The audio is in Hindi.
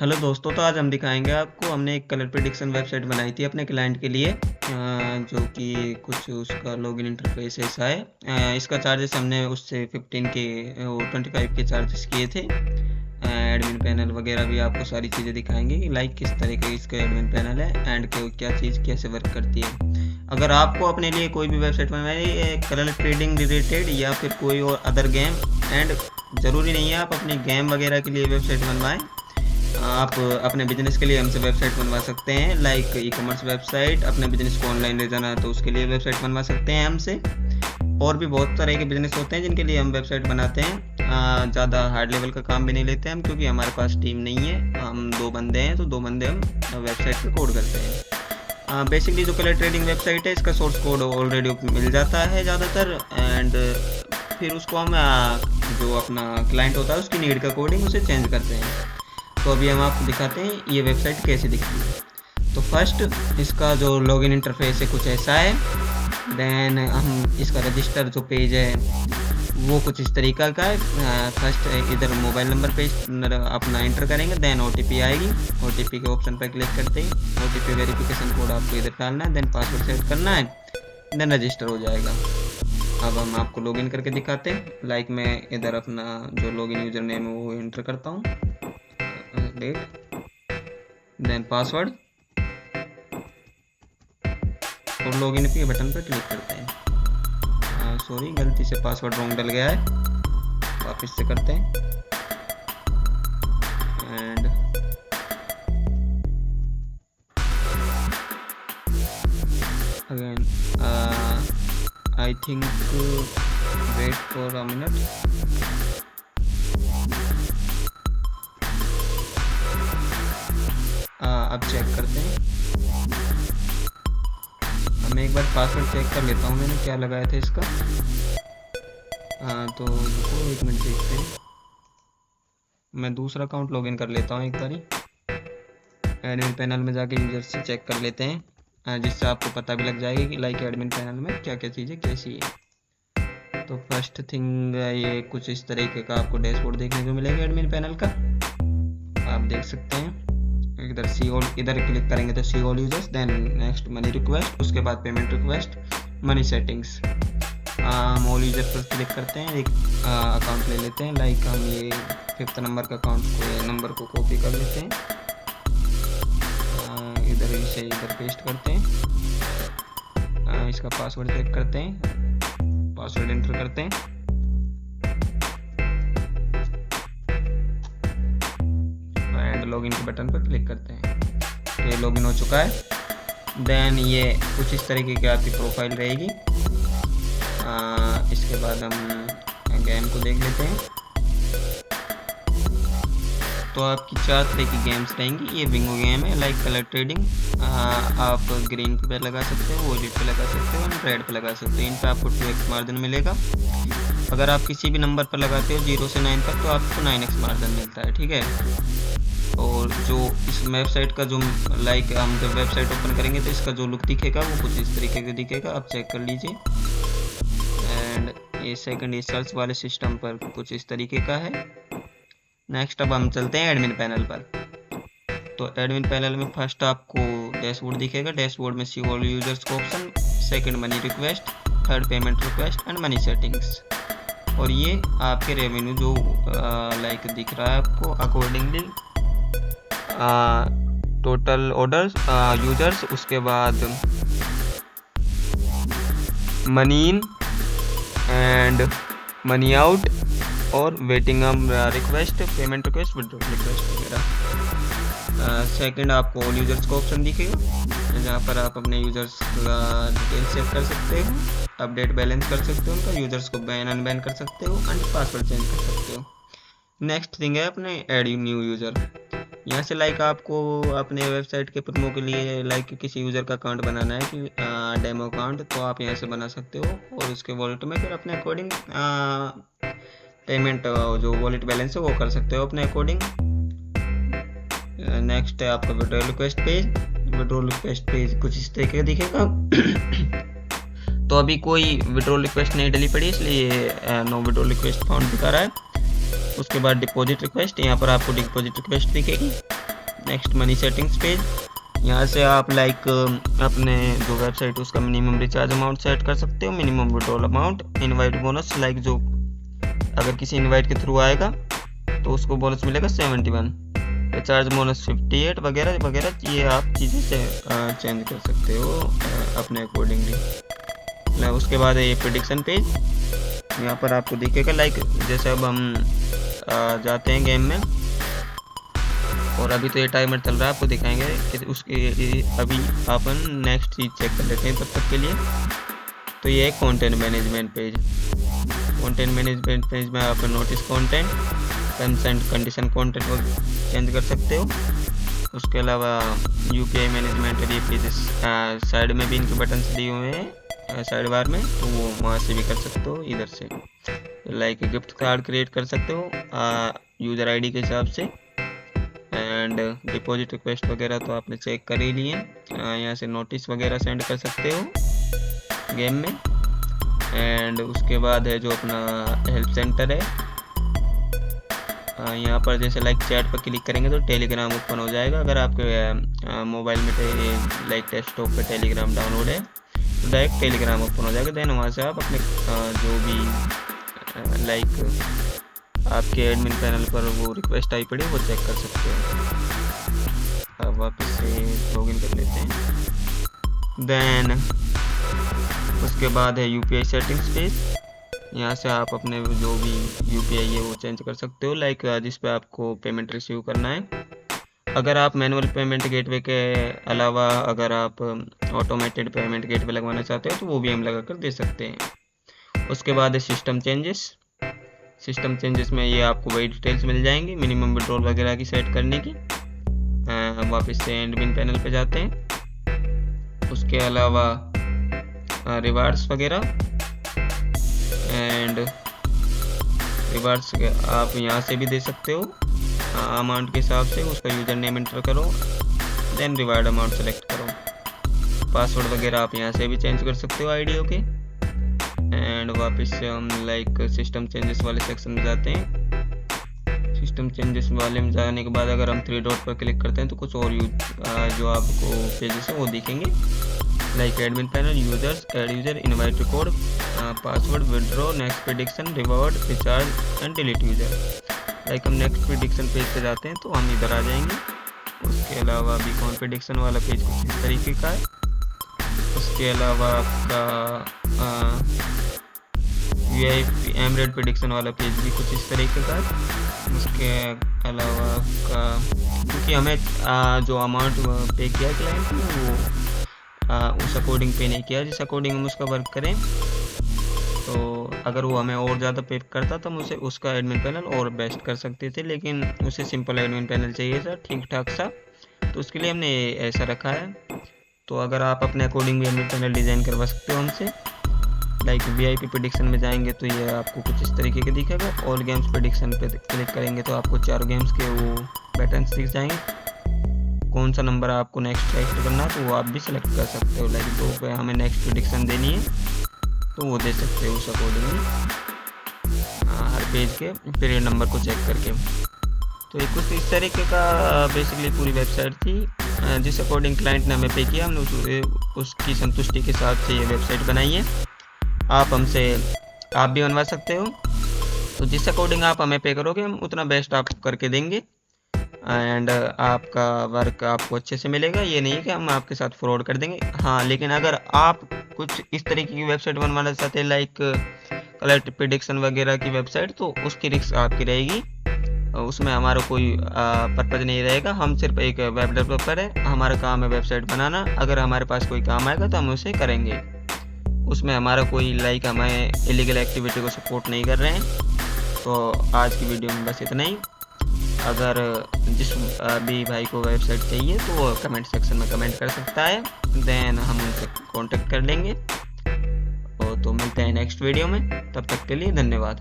हेलो दोस्तों, तो आज हम दिखाएंगे आपको। हमने एक कलर प्रेडिक्शन वेबसाइट बनाई थी अपने क्लाइंट के लिए, जो कि कुछ उसका लॉगिन इंटरफेस ऐसा है। इसका चार्जेस हमने उससे 15 के 25 के चार्जेस किए थे। एडमिन पैनल वगैरह भी आपको सारी चीज़ें दिखाएंगे कि लाइक किस तरह का इसका एडमिन पैनल है एंड क्या चीज़ कैसे वर्क करती है। अगर आपको अपने लिए कोई भी वेबसाइट बनवानी है कलर ट्रेडिंग रिलेटेड या फिर कोई और अदर गेम, एंड ज़रूरी नहीं है आप अपनी गेम वगैरह के लिए वेबसाइट बनवाएं, आप अपने बिजनेस के लिए हमसे वेबसाइट बनवा सकते हैं। लाइक ई कॉमर्स वेबसाइट, अपने बिजनेस को ऑनलाइन ले जाना है तो उसके लिए वेबसाइट बनवा सकते हैं हमसे। और भी बहुत तरह के बिजनेस होते हैं जिनके लिए हम वेबसाइट बनाते हैं। ज़्यादा हार्ड लेवल का काम भी नहीं लेते हम, क्योंकि हमारे पास टीम नहीं है। हम 2 बंदे हैं, तो 2 बंदे हम वेबसाइट पर कोड करते हैं। बेसिकली जो कलर ट्रेडिंग वेबसाइट है, इसका सोर्स कोड ऑलरेडी मिल जाता है ज़्यादातर, एंड फिर उसको हम जो अपना क्लाइंट होता है उसकी नीड का कोडिंग उसे चेंज करते हैं। तो अभी हम आपको दिखाते हैं ये वेबसाइट कैसे दिखती है। तो फर्स्ट इसका जो लॉगिन इंटरफेस है कुछ ऐसा है। देन हम इसका रजिस्टर जो पेज है वो कुछ इस तरीका का है। फर्स्ट इधर मोबाइल नंबर पे अपना एंटर करेंगे, देन OTP आएगी। OTP के ऑप्शन पर क्लिक करते ही OTP वेरिफिकेशन कोड आपको इधर डालना है, देन पासवर्ड सेट करना है, देन रजिस्टर हो जाएगा। अब हम आपको लॉगिन करके दिखाते हैं। लाइक मैं इधर अपना जो लॉगिन यूजर नेम है वो एंटर करता हूँ, डेट, देन पासवर्ड, और लॉगिन के बटन पर क्लिक करते हैं। सॉरी, गलती से पासवर्ड रॉन्ग डल गया है, वापस से करते हैं। And again I think wait for a minute. अब चेक करते हैं। मैं एक बार पासवर्ड चेक कर लेता हूँ मैंने क्या लगाया था इसका। तो रुको, 1 मिनट देखते हैं। मैं दूसरा अकाउंट लॉगिन कर लेता हूँ एक बारी। एडमिन पैनल में जाके यूजर से चेक कर लेते हैं, जिससे आपको पता भी लग जाएगी कि लाइक एडमिन पैनल में क्या क्या चीज़ें कैसी है। तो फर्स्ट थिंग ये कुछ इस तरीके का आपको डैशबोर्ड देखने को मिलेगा एडमिन पैनल का, आप देख सकते हैं। इधर सी ऑल, इधर क्लिक करेंगे तो see all users, then next money request, उसके बाद पेमेंट रिक्वेस्ट, मनी सेटिंग्स। हम ऑल यूजर पर क्लिक करते हैं। एक अकाउंट ले लेते हैं। लाइक हम ये 5th नंबर का अकाउंट को नंबर को कॉपी कर लेते हैं, इधर इसे इधर पेस्ट करते हैं। इसका पासवर्ड चेक करते हैं, पासवर्ड एंटर करते हैं। लॉगिन के बटन पर क्लिक करते हैं, तो ये लॉगिन हो चुका है। देन ये कुछ इस तरीके की आपकी प्रोफाइल रहेगी। इसके बाद हम गेम को देख लेते हैं। तो आपकी 4 तरह की गेम्स रहेंगी। ये बिंगो गेम है, लाइक कलर ट्रेडिंग। आप ग्रीन पे लगा सकते हो, वॉलेट पे लगा सकते हो, रेड पे लगा सकते हो। इन पे आपको 2x मार्जिन मिलेगा। अगर आप किसी भी नंबर पर लगाते हो 0 से 9 तक, तो आपको 9x मार्जिन मिलता है, ठीक है। और जो इस वेबसाइट का जो लाइक हम जब वेबसाइट ओपन करेंगे तो इसका जो लुक दिखेगा वो कुछ इस तरीके का दिखेगा, आप चेक कर लीजिए। एंड ये सेकंड, ये सर्च वाले सिस्टम पर कुछ इस तरीके का है। नेक्स्ट अब हम चलते हैं एडमिन पैनल पर। तो एडमिन पैनल में फर्स्ट आपको डैशबोर्ड दिखेगा। डैशबोर्ड में सी ऑल यूजर्स का option, second money request, third payment request and money settings. और ये आपके रेवेन्यू जो लाइक दिख रहा है आपको अकॉर्डिंगली टोटल ऑर्डर्स, यूजर्स, उसके बाद money in and money out, और waiting request, payment request, withdrawal request वगैरह। सेकंड आपको ऑल यूजर्स का ऑप्शन दिखेगा, जहाँ पर आप अपने यूजर्स का डिटेल सेव कर सकते हो, अपडेट बैलेंस कर सकते हो उनका, यूजर्स को बैन अनबैन कर सकते हो, एंड पासवर्ड चेंज कर सकते हो। नेक्स्ट थिंग है अपने ऐड न्यू यूजर। यहाँ से लाइक आपको अपने वेबसाइट के प्रोमो के लिए लाइक किसी यूज़र का अकाउंट बनाना है कि डेमो अकाउंट, तो आप यहाँ से बना सकते हो। और उसके वॉलेट में फिर अपने अकॉर्डिंग पेमेंट जो वॉलेट बैलेंस है वो कर सकते हो अपने अकॉर्डिंग। नेक्स्ट है आपका withdrawal request page. Withdrawal request page कुछ इस तरीके का दिखेगा। तो अभी कोई विड्रॉल रिक्वेस्ट नहीं डली पड़ी, इसलिए नो विड्रॉल रिक्वेस्ट फाउंड दिखा रहा है। उसके बाद डिपॉजिट रिक्वेस्ट, यहाँ पर आपको डिपॉजिट रिक्वेस्ट दिखेगी। Next money settings page. यहाँ से आप लाइक अपने जो वेबसाइट उसका मिनिमम रिचार्ज अमाउंट सेट कर सकते हो, minimum withdrawal amount, invite bonus, like जो अगर किसी इनवाइट के थ्रू आएगा तो उसको बोनस मिलेगा 71, रिचार्ज बोनस 58 वगैरह वगैरह। ये आप चीज़ें से चेंज कर सकते हो अपने अकॉर्डिंगली। उसके बाद है ये प्रेडिक्शन पेज। यहाँ पर आपको दिखेगा लाइक जैसे अब हम जाते हैं गेम में, और अभी तो ये टाइमर चल रहा है, आपको दिखाएंगे कि उसके अभी अपन नेक्स्ट चीज़ चेक कर लेते हैं तब तक के लिए। तो ये है content management page. Content management page में आप notice content, terms and condition content को चेंज कर सकते हो। उसके अलावा यूपीआई मैनेजमेंट ये पेजेस साइड में भी इनके बटन दिए हुए हैं साइड बार में, तो वो वहाँ से भी कर सकते हो इधर से। लाइक गिफ्ट कार्ड क्रिएट कर सकते हो यूज़र आईडी के हिसाब से। एंड डिपॉजिट रिक्वेस्ट वगैरह तो आपने चेक कर ही लिए। यहाँ से नोटिस वगैरह सेंड कर सकते हो गेम में। एंड उसके बाद है जो अपना हेल्प सेंटर है, यहाँ पर जैसे लाइक चैट पर क्लिक करेंगे तो टेलीग्राम ओपन हो जाएगा। अगर आपके मोबाइल में लाइक डेस्कटॉप पे टेलीग्राम डाउनलोड है तो डायरेक्ट टेलीग्राम ओपन हो जाएगा। देन वहाँ से आप अपने जो भी लाइक आपके एडमिन पैनल पर वो रिक्वेस्ट आई पड़ी वो चेक कर सकते हो। अब वापस से लॉगिन कर लेते हैं। देन उसके बाद है यूपीआई सेटिंग्स पेज। यहाँ से आप अपने जो भी यूपीआई है वो चेंज कर सकते हो, लाइक जिस पे आपको पेमेंट रिसीव करना है। अगर आप मैनुअल पेमेंट गेटवे के अलावा अगर आप ऑटोमेटेड पेमेंट गेटवे लगवाना चाहते हो तो वो भी हम लगा कर दे सकते हैं। उसके बाद है सिस्टम चेंजेस। सिस्टम चेंजेस में ये आपको वही डिटेल्स मिल जाएंगी मिनिमम विड्रॉल वगैरह की सेट करने की। वापस से एडमिन पैनल पे जाते हैं। उसके अलावा रिवार्ड्स वगैरह, एंड रिवार्ड्स आप यहाँ से भी दे सकते हो अमाउंट के हिसाब से। उसका यूज़र नेम एंटर करो, देन रिवार्ड अमाउंट सेलेक्ट करो। पासवर्ड वगैरह आप यहाँ से भी चेंज कर सकते हो आईडियो के। एंड वापस से हम लाइक सिस्टम चेंजेस वाले सेक्शन में जाते हैं। सिस्टम चेंजेस वाले में जाने के बाद अगर हम 3 डॉट पर क्लिक करते हैं तो कुछ और जो आपको पेजेस हैं वो दिखेंगे, like admin panel, users, add user, invite record, password, withdraw, next prediction, reward, recharge and delete user. Like हम नेक्स्ट प्रेडिक्शन पेज पे जाते हैं तो हम इधर आ जाएंगे। उसके अलावा बीकॉन प्रेडिक्शन वाला पेज कुछ इस तरीके का है। उसके अलावा आपका वीआईपी एमरेड प्रेडिक्शन वाला पेज भी कुछ इस तरीके का है। उसके अलावा आपका क्योंकि हमें जो अमाउंट पे किया क्लाइंट ने वो उस अकॉर्डिंग पे नहीं किया जिस अकॉर्डिंग हम उसका वर्क करें, तो अगर वो हमें और ज़्यादा पे करता तो हम उसे उसका एडमिन पैनल और बेस्ट कर सकते थे, लेकिन उसे सिंपल एडमिन पैनल चाहिए था ठीक ठाक सा, तो उसके लिए हमने ऐसा रखा है। तो अगर आप अपने अकॉर्डिंग भी एडमिन पैनल डिज़ाइन करवा सकते हो हमसे। लाइक वीआईपी प्रेडिक्शन में जाएंगे तो ये आपको कुछ इस तरीके के दिखेगा। ऑल गेम्स प्रेडिक्शन पे क्लिक करेंगे तो आपको 4 गेम्स के वो पैटर्न्स दिख जाएंगे। कौन सा नंबर आपको नेक्स्ट सेलेक्ट करना है तो वो आप भी सेलेक्ट कर सकते हो। लाइक 2 पे हमें नेक्स्ट प्रेडिक्शन देनी है तो वो दे सकते हो उस अकॉर्डिंगली हर पेज के पीरियड नंबर को चेक करके। तो ये कुछ इस तरीके का बेसिकली पूरी वेबसाइट थी जिस अकॉर्डिंग क्लाइंट ने हमें पे किया, हमने उसकी संतुष्टि के साथ से ये वेबसाइट बनाई है। आप भी बनवा सकते हो। तो जिस अकॉर्डिंग आप हमें पे करोगे हम उतना बेस्ट आप करके देंगे एंड आपका वर्क आपको अच्छे से मिलेगा। ये नहीं है कि हम आपके साथ फ्रॉड कर देंगे। हाँ, लेकिन अगर आप कुछ इस तरीके की वेबसाइट बनवाना चाहते हैं लाइक कलर प्रेडिक्शन वगैरह की वेबसाइट, तो उसकी रिस्क आपकी रहेगी, उसमें हमारा कोई पर्पज़ नहीं रहेगा। हम सिर्फ एक वेब डेवलपर है, हमारा काम है वेबसाइट बनाना। अगर हमारे पास कोई काम आएगा तो हम उसे करेंगे, उसमें हमारा कोई लाइक हमें इलीगल एक्टिविटी को सपोर्ट नहीं कर रहे हैं। तो आज की वीडियो में बस इतना ही। अगर जिस भी भाई को वेबसाइट चाहिए तो वो कमेंट सेक्शन में कमेंट कर सकता है, देन हम उनसे कांटेक्ट कर लेंगे। तो मिलते हैं नेक्स्ट वीडियो में, तब तक के लिए धन्यवाद।